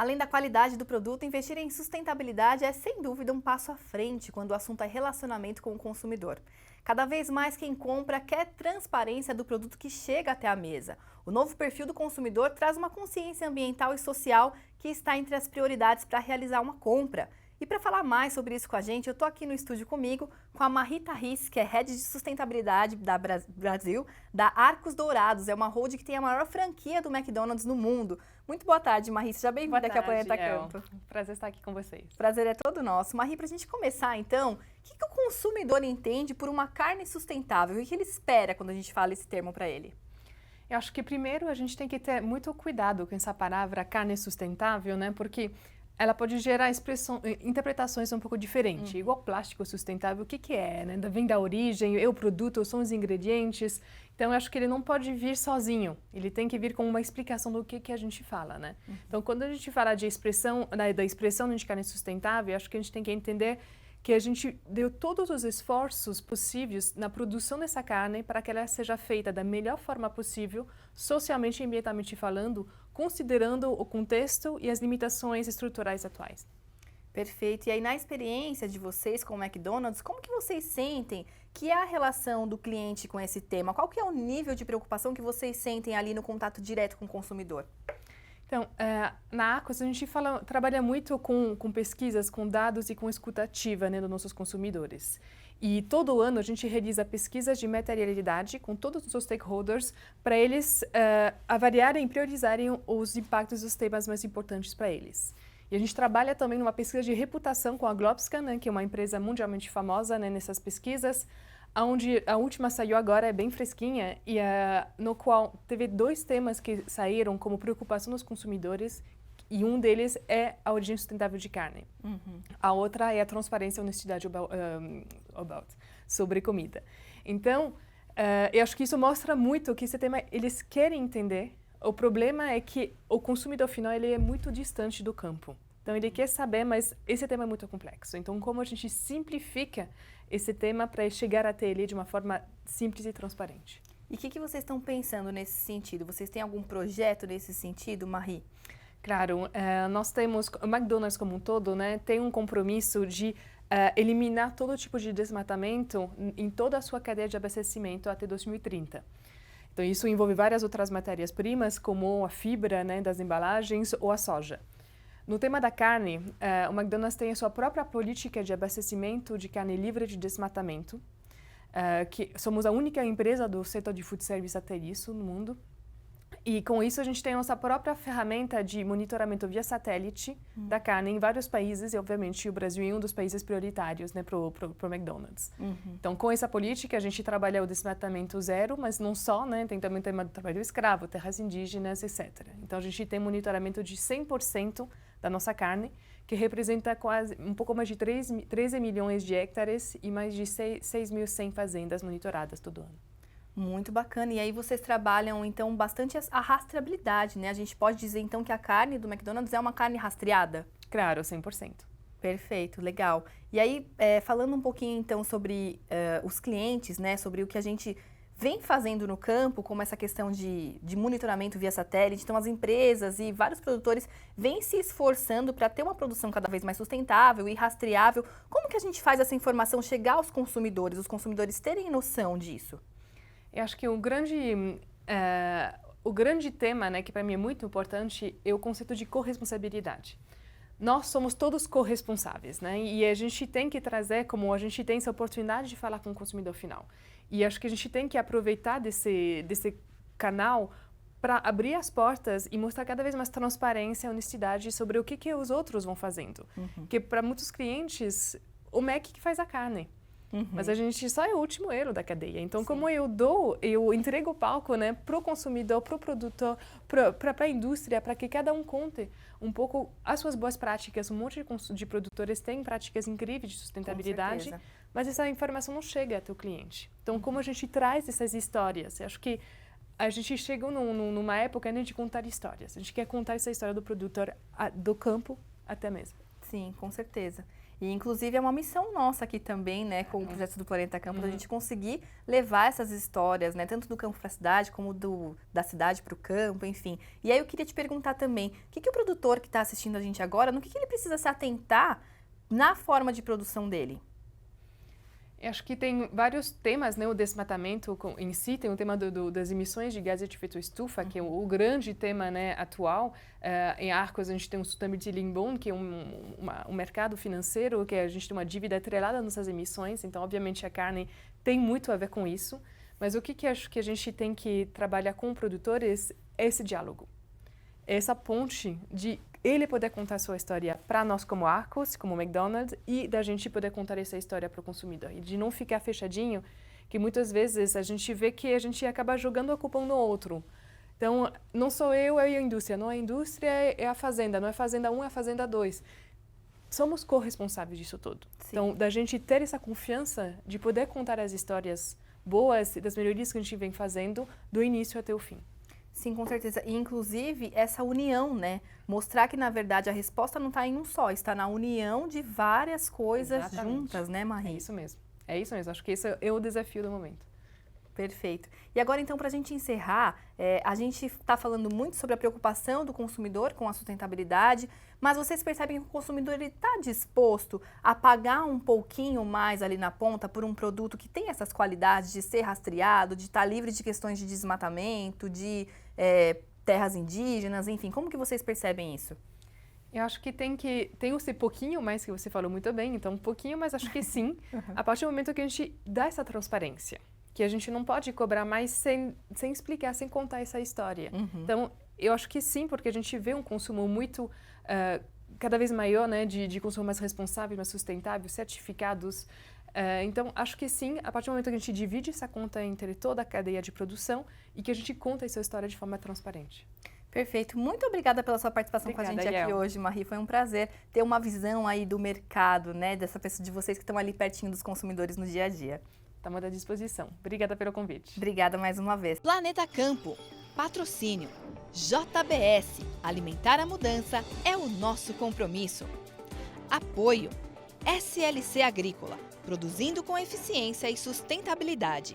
Além da qualidade do produto, investir em sustentabilidade é sem dúvida um passo à frente quando o assunto é relacionamento com o consumidor. Cada vez mais quem compra quer transparência do produto que chega até a mesa. O novo perfil do consumidor traz uma consciência ambiental e social que está entre as prioridades para realizar uma compra. E para falar mais sobre isso com a gente, eu estou aqui no estúdio comigo com a Marita Riss, que é Head de Sustentabilidade da Brasil, da Arcos Dourados. É uma holding que tem a maior franquia do McDonald's no mundo. Muito boa tarde, Marri. Seja bem-vinda aqui ao Planeta Campo. Prazer estar aqui com vocês. Prazer é todo nosso. Marri, para a gente começar, então, o que o consumidor entende por uma carne sustentável? O que ele espera quando a gente fala esse termo para ele? Eu acho que primeiro a gente tem que ter muito cuidado com essa palavra carne sustentável, né? Porque ela pode gerar interpretações um pouco diferentes. Igual plástico sustentável, o que é? Né? Vem da origem, é o produto, são os ingredientes. Então, eu acho que ele não pode vir sozinho. Ele tem que vir com uma explicação do que a gente fala, né? Então, quando a gente fala de expressão, da expressão de carne sustentável, eu acho que a gente tem que entender que a gente deu todos os esforços possíveis na produção dessa carne para que ela seja feita da melhor forma possível, socialmente e ambientalmente falando, considerando o contexto e as limitações estruturais atuais. Perfeito. E aí, na experiência de vocês com o McDonald's, como que vocês sentem que é a relação do cliente com esse tema? Qual que é o nível de preocupação que vocês sentem ali no contato direto com o consumidor? Então, na Arcos, a gente trabalha muito com pesquisas, com dados e com escuta ativa, né, dos nossos consumidores. E todo ano a gente realiza pesquisas de materialidade com todos os stakeholders para eles avaliarem e priorizarem os impactos dos temas mais importantes para eles. E a gente trabalha também numa pesquisa de reputação com a Globscan, né, que é uma empresa mundialmente famosa, né, nessas pesquisas, onde a última saiu agora, é bem fresquinha, e no qual teve 2 temas que saíram como preocupação dos consumidores, e um deles é a origem sustentável de carne. A outra é a transparência e honestidade sobre comida. Então, eu acho que isso mostra muito que esse tema eles querem entender. O problema é que o consumidor final ele é muito distante do campo. Então, ele quer saber, mas esse tema é muito complexo. Então, como a gente simplifica esse tema para chegar até ele de uma forma simples e transparente? E o que vocês estão pensando nesse sentido? Vocês têm algum projeto nesse sentido, Marri? Claro, nós temos, o McDonald's como um todo, né, tem um compromisso de eliminar todo tipo de desmatamento em toda a sua cadeia de abastecimento até 2030. Então, isso envolve várias outras matérias-primas, como a fibra, né, das embalagens ou a soja. No tema da carne, o McDonald's tem a sua própria política de abastecimento de carne livre de desmatamento, que somos a única empresa do setor de food service a ter isso no mundo. E com isso a gente tem a nossa própria ferramenta de monitoramento via satélite da carne em vários países, e obviamente o Brasil é um dos países prioritários, né, para o McDonald's. Então, com essa política a gente trabalha o desmatamento zero, mas não só, né, tem também o tema do trabalho escravo, terras indígenas, etc. Então, a gente tem monitoramento de 100% da nossa carne, que representa quase um pouco mais de 13 milhões de hectares e mais de 6.100 fazendas monitoradas todo ano. Muito bacana. E aí vocês trabalham, então, bastante a rastreabilidade, né? A gente pode dizer, então, que a carne do McDonald's é uma carne rastreada? Claro, 100%. Perfeito, legal. E aí, falando um pouquinho, então, sobre os clientes, né? Sobre o que a gente vem fazendo no campo, como essa questão de monitoramento via satélite. Então, as empresas e vários produtores vêm se esforçando para ter uma produção cada vez mais sustentável e rastreável. Como que a gente faz essa informação chegar aos consumidores, os consumidores terem noção disso? Eu acho que o grande tema, né, que para mim é muito importante, é o conceito de corresponsabilidade. Nós somos todos corresponsáveis, né? E a gente tem que trazer, como a gente tem essa oportunidade de falar com o consumidor final. E acho que a gente tem que aproveitar desse canal para abrir as portas e mostrar cada vez mais transparência e honestidade sobre o que os outros vão fazendo. Porque para muitos clientes, o Mac que faz a carne. Mas a gente só é o último elo da cadeia. Então, como eu entrego o palco, né, para o consumidor, para o produtor, para a indústria, para que cada um conte um pouco as suas boas práticas. Um monte de produtores têm práticas incríveis de sustentabilidade, mas essa informação não chega até o cliente. Então, como a gente traz essas histórias? Eu acho que a gente chega numa época de contar histórias. A gente quer contar essa história do produtor do campo até mesmo. Sim, com certeza. E, inclusive, é uma missão nossa aqui também, né, com o projeto do Planeta Campo, a gente conseguir levar essas histórias, né, tanto do campo para a cidade, como da cidade para o campo, enfim. E aí eu queria te perguntar também, o que o produtor que está assistindo a gente agora, no que ele precisa se atentar na forma de produção dele? Eu acho que tem vários temas, né? O desmatamento em si, tem o tema das emissões de gases de efeito estufa, que é o grande tema, né, atual. Em Arcos, a gente tem o Sustainability Linked Bond, que é um mercado financeiro, que a gente tem uma dívida atrelada nessas emissões. Então, obviamente, a carne tem muito a ver com isso. Mas o que acho que a gente tem que trabalhar com produtores é esse diálogo. Essa ponte de ele poder contar a sua história para nós como Arcos, como McDonald's, e da gente poder contar essa história para o consumidor. E de não ficar fechadinho, que muitas vezes a gente vê que a gente acaba jogando a culpa um no outro. Então, não sou eu, é a indústria. Não, a indústria é a fazenda, não é a fazenda 1, é a fazenda 2. Somos corresponsáveis disso tudo. Sim. Então, da gente ter essa confiança de poder contar as histórias boas das melhorias que a gente vem fazendo do início até o fim. Sim, com certeza. E, inclusive, essa união, né? Mostrar que, na verdade, a resposta não está em um só, está na união de várias coisas juntas, né, Marie? É isso mesmo. É isso mesmo. Acho que esse é o desafio do momento. Perfeito. E agora, então, para a gente encerrar, a gente está falando muito sobre a preocupação do consumidor com a sustentabilidade, mas vocês percebem que o consumidor está disposto a pagar um pouquinho mais ali na ponta por um produto que tem essas qualidades de ser rastreado, de estar livre de questões de desmatamento, de terras indígenas, enfim, como que vocês percebem isso? Eu acho que tem esse pouquinho mais que você falou muito bem, então um pouquinho, mas acho que sim, a partir do momento que a gente dá essa transparência. Que a gente não pode cobrar mais sem explicar, sem contar essa história. Então, eu acho que sim, porque a gente vê um consumo muito, cada vez maior, né, de consumo mais responsável, mais sustentável, certificados. Então, acho que sim, a partir do momento que a gente divide essa conta entre toda a cadeia de produção e que a gente conta essa história de forma transparente. Perfeito. Muito obrigada pela sua participação com a gente aqui hoje, Marie. Foi um prazer ter uma visão aí do mercado, né, dessa pessoa de vocês que estão ali pertinho dos consumidores no dia a dia. Estamos à disposição. Obrigada pelo convite. Obrigada mais uma vez. Planeta Campo. Patrocínio. JBS. Alimentar a mudança é o nosso compromisso. Apoio. SLC Agrícola. Produzindo com eficiência e sustentabilidade.